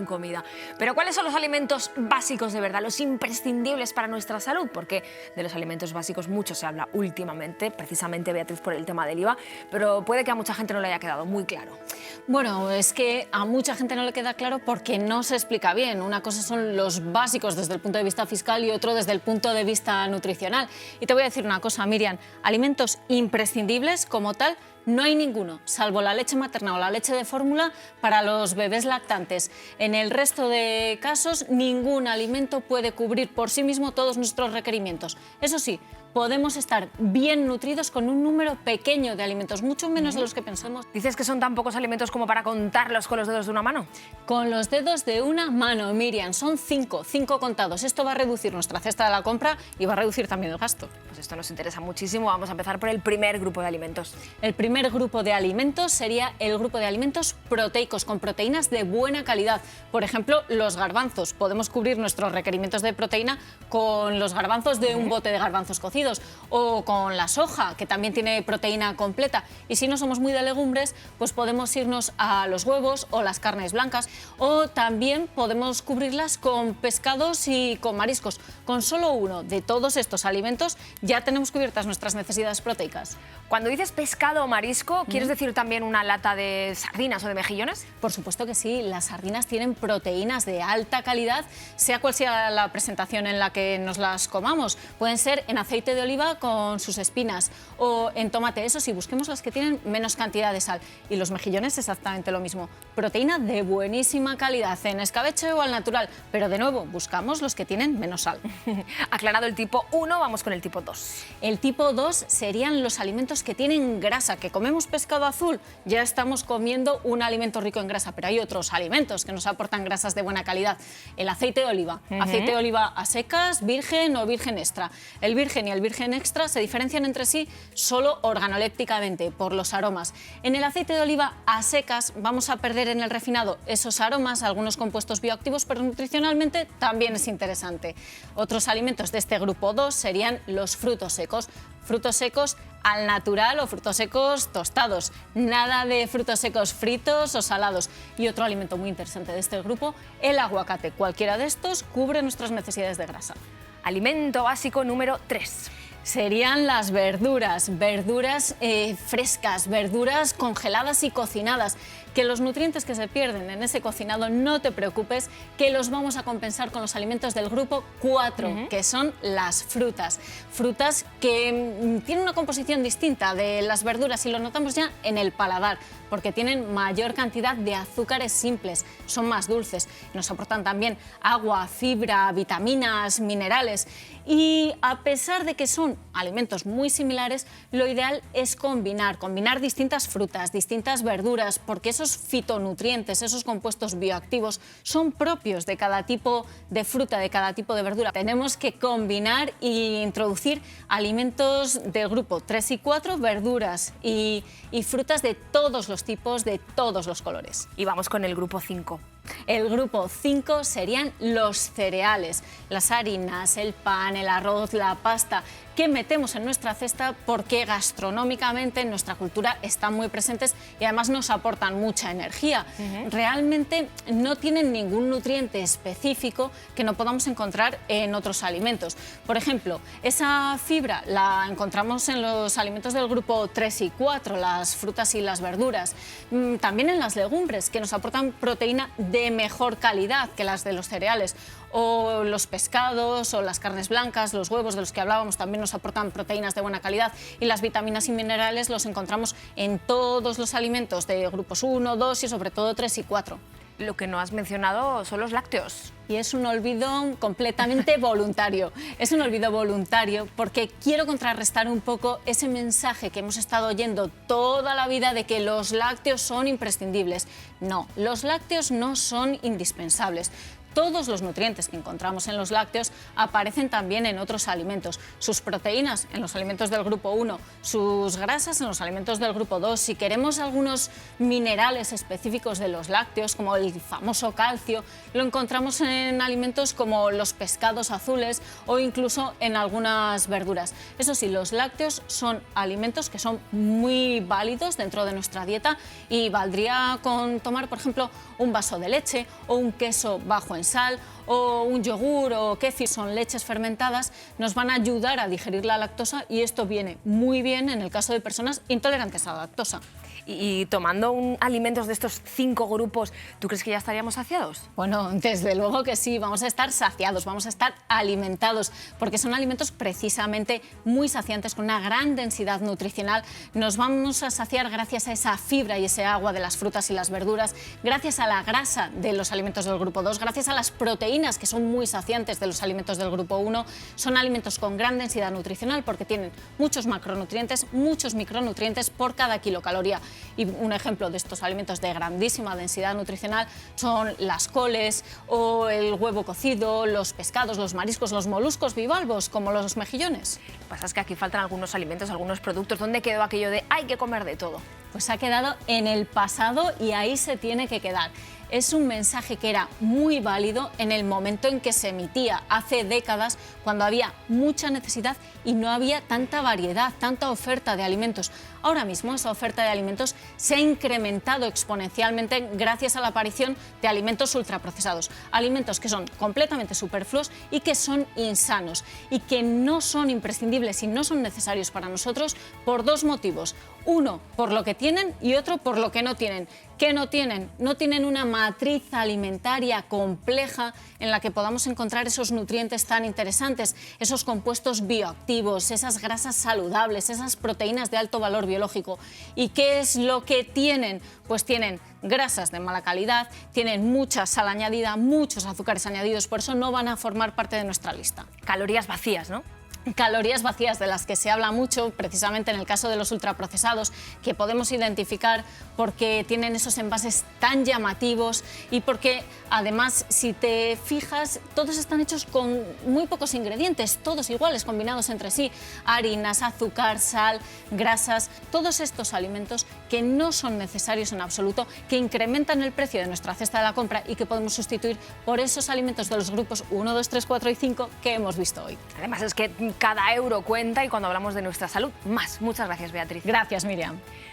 comida. Pero ¿cuáles son los alimentos básicos de verdad, los imprescindibles para nuestra salud? Porque de los alimentos básicos mucho se habla últimamente, precisamente, Beatriz, por el tema del IVA, pero puede que a mucha gente no le haya quedado muy claro. Bueno, es que a mucha gente no le queda claro porque no se explica bien. Una cosa son los básicos desde el punto de vista fiscal y otro desde el punto de vista nutricional. Y te voy a decir una cosa, Miriam, alimentos imprescindibles como tal no hay ninguno, salvo la leche materna o la leche de fórmula para los bebés lactantes. En el resto de casos, ningún alimento puede cubrir por sí mismo todos nuestros requerimientos. Eso sí, podemos estar bien nutridos con un número pequeño de alimentos, mucho menos de los que pensamos. ¿Dices que son tan pocos alimentos como para contarlos con los dedos de una mano? Con los dedos de una mano, Miriam, son 5 contados. Esto va a reducir nuestra cesta de la compra y va a reducir también el gasto. Pues esto nos interesa muchísimo. Vamos a empezar por el primer grupo de alimentos. El primer grupo de alimentos sería el grupo de alimentos proteicos, con proteínas de buena calidad. Por ejemplo, los garbanzos. Podemos cubrir nuestros requerimientos de proteína con los garbanzos de un bote de garbanzos cocidos, o con la soja, que también tiene proteína completa. Y si no somos muy de legumbres, pues podemos irnos a los huevos o las carnes blancas, o también podemos cubrirlas con pescados y con mariscos. Con solo uno de todos estos alimentos ya tenemos cubiertas nuestras necesidades proteicas. Cuando dices pescado o marisco, ¿quieres decir también una lata de sardinas o de mejillones? Por supuesto que sí, las sardinas tienen proteínas de alta calidad, sea cual sea la presentación en la que nos las comamos. Pueden ser en aceite de oliva con sus espinas o en tomate, eso sí, busquemos las que tienen menos cantidad de sal. Y los mejillones exactamente lo mismo, proteína de buenísima calidad en escabeche o al natural, pero de nuevo buscamos los que tienen menos sal. Aclarado el tipo 1, vamos con el tipo 2. El tipo 2 serían los alimentos que tienen grasa, que comemos pescado azul, ya estamos comiendo un alimento rico en grasa, pero hay otros alimentos que nos aportan grasas de buena calidad. El aceite de oliva, aceite de oliva a secas, virgen o virgen extra. El virgen y el virgen extra se diferencian entre sí solo organolépticamente por los aromas. En el aceite de oliva a secas vamos a perder en el refinado esos aromas, algunos compuestos bioactivos, pero nutricionalmente también es interesante. Otros alimentos de este grupo 2 serían los frutos secos. Frutos secos al natural o frutos secos tostados. Nada de frutos secos fritos o salados. Y otro alimento muy interesante de este grupo, el aguacate. Cualquiera de estos cubre nuestras necesidades de grasa. Alimento básico número 3. Serían las verduras frescas, verduras congeladas y cocinadas. Que los nutrientes que se pierden en ese cocinado, no te preocupes, que los vamos a compensar con los alimentos del grupo 4, que son las frutas. Frutas que tienen una composición distinta de las verduras y lo notamos ya en el paladar, porque tienen mayor cantidad de azúcares simples, son más dulces, nos aportan también agua, fibra, vitaminas, minerales. Y a pesar de que son alimentos muy similares, lo ideal es combinar distintas frutas, distintas verduras, porque esos fitonutrientes, esos compuestos bioactivos son propios de cada tipo de fruta, de cada tipo de verdura. Tenemos que combinar e introducir alimentos del grupo 3 y 4, verduras y frutas de todos los tipos, de todos los colores. Y vamos con el grupo 5. El grupo 5 serían los cereales, las harinas, el pan, el arroz, la pasta, que metemos en nuestra cesta porque gastronómicamente en nuestra cultura están muy presentes y además nos aportan mucha energía. Realmente no tienen ningún nutriente específico que no podamos encontrar en otros alimentos. Por ejemplo, esa fibra la encontramos en los alimentos del grupo 3 y 4, las frutas y las verduras. También en las legumbres, que nos aportan proteína de mejor calidad que las de los cereales. O los pescados o las carnes blancas, los huevos de los que hablábamos también nos aportan proteínas de buena calidad, y las vitaminas y minerales los encontramos en todos los alimentos de grupos 1, 2 y sobre todo 3 y 4. Lo que no has mencionado son los lácteos. Y es un olvido completamente voluntario. Es un olvido voluntario porque quiero contrarrestar un poco ese mensaje que hemos estado oyendo toda la vida de que los lácteos son imprescindibles. No, los lácteos no son indispensables. todos los nutrientes que encontramos en los lácteos aparecen también en otros alimentos. Sus proteínas en los alimentos del grupo 1, sus grasas en los alimentos del grupo 2. Si queremos algunos minerales específicos de los lácteos, como el famoso calcio, lo encontramos en alimentos como los pescados azules o incluso en algunas verduras. Eso sí, los lácteos son alimentos que son muy válidos dentro de nuestra dieta y valdría con tomar, por ejemplo, un vaso de leche o un queso bajo en sal o un yogur o kéfir, son leches fermentadas, nos van a ayudar a digerir la lactosa y esto viene muy bien en el caso de personas intolerantes a la lactosa. Y tomando alimentos de estos 5 grupos, ¿tú crees que ya estaríamos saciados? Bueno, desde luego que sí, vamos a estar saciados, vamos a estar alimentados, porque son alimentos precisamente muy saciantes, con una gran densidad nutricional. Nos vamos a saciar gracias a esa fibra y ese agua de las frutas y las verduras, gracias a la grasa de los alimentos del grupo 2, gracias a las proteínas que son muy saciantes de los alimentos del grupo 1. Son alimentos con gran densidad nutricional porque tienen muchos macronutrientes, muchos micronutrientes por cada kilocaloría. Y un ejemplo de estos alimentos de grandísima densidad nutricional son las coles o el huevo cocido, los pescados, los mariscos, los moluscos bivalvos, como los mejillones. Lo que pasa es que aquí faltan algunos alimentos, algunos productos. ¿Dónde quedó aquello de hay que comer de todo? Pues ha quedado en el pasado y ahí se tiene que quedar. Es un mensaje que era muy válido en el momento en que se emitía, hace décadas, cuando había mucha necesidad y no había tanta variedad, tanta oferta de alimentos. Ahora mismo esa oferta de alimentos se ha incrementado exponencialmente gracias a la aparición de alimentos ultraprocesados, alimentos que son completamente superfluos y que son insanos y que no son imprescindibles y no son necesarios para nosotros por 2 motivos. Uno, por lo que tienen y otro, por lo que no tienen. ¿Qué no tienen? No tienen una matriz alimentaria compleja en la que podamos encontrar esos nutrientes tan interesantes, esos compuestos bioactivos, esas grasas saludables, esas proteínas de alto valor biológico. ¿Y qué es lo que tienen? Pues tienen grasas de mala calidad, tienen mucha sal añadida, muchos azúcares añadidos, por eso no van a formar parte de nuestra lista. Calorías vacías, ¿no? Calorías vacías, de las que se habla mucho, precisamente en el caso de los ultraprocesados, que podemos identificar porque tienen esos envases tan llamativos y porque, además, si te fijas, todos están hechos con muy pocos ingredientes, todos iguales, combinados entre sí. Harinas, azúcar, sal, grasas, todos estos alimentos que no son necesarios en absoluto, que incrementan el precio de nuestra cesta de la compra y que podemos sustituir por esos alimentos de los grupos 1, 2, 3, 4 y 5 que hemos visto hoy. Además es que cada euro cuenta y cuando hablamos de nuestra salud, más. Muchas gracias, Beatriz. Gracias, Miriam.